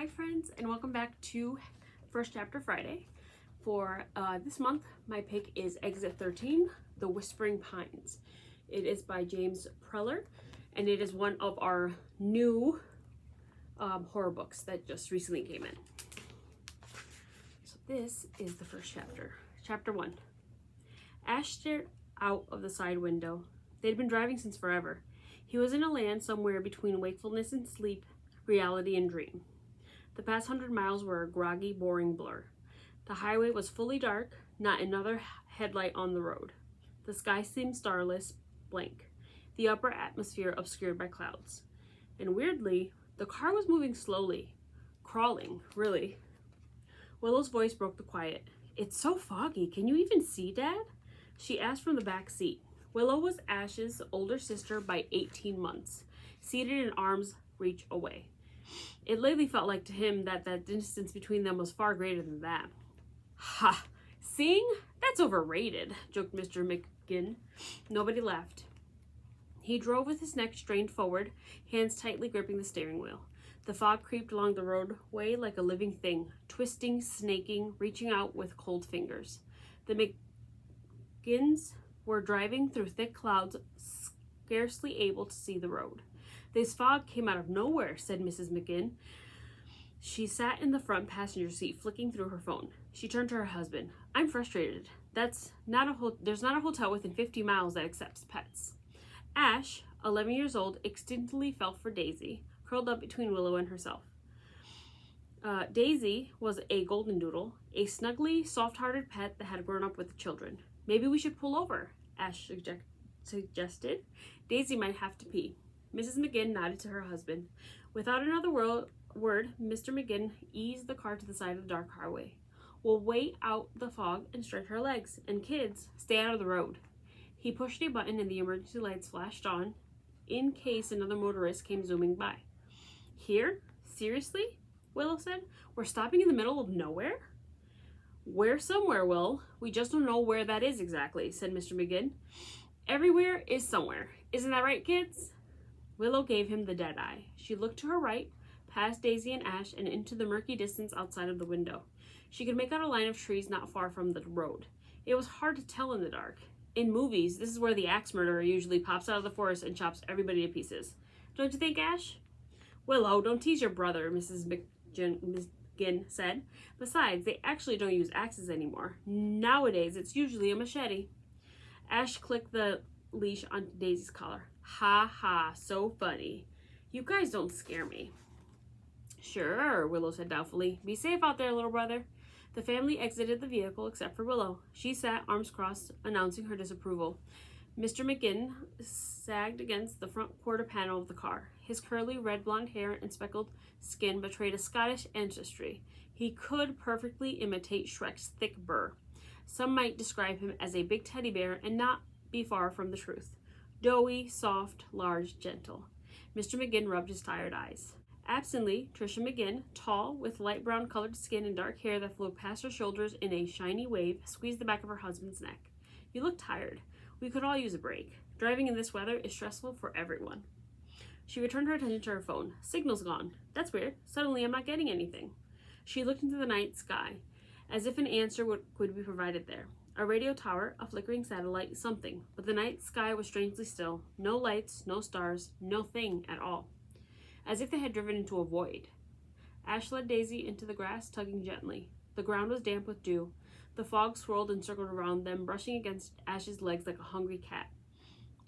Hi friends, and welcome back to First Chapter Friday. For this month, my pick is Exit 13, The Whispering Pines. It is by James Preller, and it is one of our new horror books that just recently came in. So this is the first chapter. Chapter 1. Ash stared out of the side window. They'd been driving since forever. He was in a land somewhere between wakefulness and sleep, reality and dream. The past 100 miles were a groggy, boring blur. The highway was fully dark, not another headlight on the road. The sky seemed starless, blank, the upper atmosphere obscured by clouds. And weirdly, the car was moving slowly. Crawling, really. Willow's voice broke the quiet. "It's so foggy. Can you even see, Dad?" She asked from the back seat. Willow was Ash's older sister by 18 months, seated in arm's reach away. It lately felt like to him that the distance between them was far greater than that. "Ha! Seeing? That's overrated," joked Mr. McGinns. Nobody laughed. He drove with his neck strained forward, hands tightly gripping the steering wheel. The fog creeped along the roadway like a living thing, twisting, snaking, reaching out with cold fingers. The McGinns were driving through thick clouds, scarcely able to see the road. "This fog came out of nowhere," said Mrs. McGinns. She sat in the front passenger seat, flicking through her phone. She turned to her husband. "I'm frustrated. There's not a hotel within 50 miles that accepts pets." Ash, 11 years old, instinctively felt for Daisy, curled up between Willow and herself. Daisy was a golden doodle, a snuggly, soft-hearted pet that had grown up with the children. "Maybe we should pull over," Ash suggested. "Daisy might have to pee." Mrs. McGinns nodded to her husband. Without another word, Mr. McGinns eased the car to the side of the dark highway. "We'll wait out the fog and stretch our legs. And kids, stay out of the road." He pushed a button and the emergency lights flashed on, in case another motorist came zooming by. "Here? Seriously?" Willow said. "We're stopping in the middle of nowhere?" "We're somewhere, Will. We just don't know where that is exactly," said Mr. McGinns. "Everywhere is somewhere. Isn't that right, kids?" Willow gave him the dead eye. She looked to her right, past Daisy and Ash, and into the murky distance outside of the window. She could make out a line of trees not far from the road. It was hard to tell in the dark. In movies, this is where the axe murderer usually pops out of the forest and chops everybody to pieces. Don't you think, Ash? "Willow, don't tease your brother," Mrs. McGinns said. "Besides, they actually don't use axes anymore. Nowadays, it's usually a machete." Ash clicked the leash onto Daisy's collar. "Ha ha, so funny. You guys don't scare me." "Sure," Willow said doubtfully. "Be safe out there, little brother." The family exited the vehicle except for Willow. She sat, arms crossed, announcing her disapproval. Mr. McGinns sagged against the front quarter panel of the car. His curly red-blonde hair and speckled skin betrayed a Scottish ancestry. He could perfectly imitate Shrek's thick burr. Some might describe him as a big teddy bear and not be far from the truth. Doughy, soft, large, gentle. Mr. McGinns rubbed his tired eyes. Absently, Tricia McGinns, tall, with light brown colored skin and dark hair that flowed past her shoulders in a shiny wave, squeezed the back of her husband's neck. "You look tired. We could all use a break. Driving in this weather is stressful for everyone." She returned her attention to her phone. "Signal's gone. That's weird. Suddenly I'm not getting anything." She looked into the night sky, as if an answer would be provided there. A radio tower, a flickering satellite, something. But the night sky was strangely still. No lights, no stars, no thing at all. As if they had driven into a void. Ash led Daisy into the grass, tugging gently. The ground was damp with dew. The fog swirled and circled around them, brushing against Ash's legs like a hungry cat.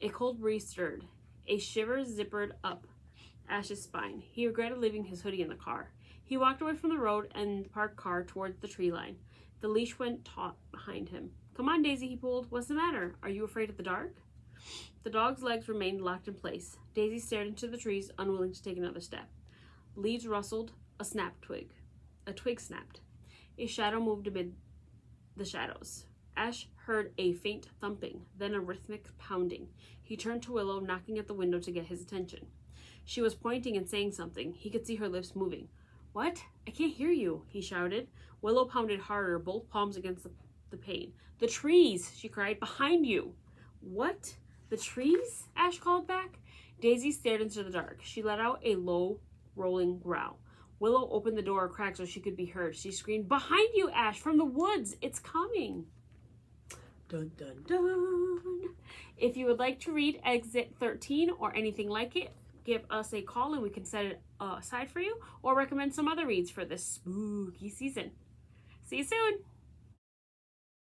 A cold breeze stirred. A shiver zippered up Ash's spine. He regretted leaving his hoodie in the car. He walked away from the road and the parked car towards the tree line. The leash went taut behind him. "Come on, Daisy," he pulled. "What's the matter? Are you afraid of the dark?" The dog's legs remained locked in place. Daisy stared into the trees, unwilling to take another step. Leaves rustled. A twig snapped. A shadow moved amid the shadows. Ash heard a faint thumping, then a rhythmic pounding. He turned to Willow, knocking at the window to get his attention. She was pointing and saying something. He could see her lips moving. "What? I can't hear you," he shouted. Willow pounded harder, both palms against the pane. "The trees!" she cried. "Behind you!" "What? The trees?" Ash called back. Daisy stared into the dark. She let out a low, rolling growl. Willow opened the door a crack so she could be heard. She screamed, "Behind you, Ash, from the woods! It's coming!" Dun, dun, dun. If you would like to read Exit 13 or anything like it, give us a call and we can set it aside for you, or recommend some other reads for this spooky season. See you soon!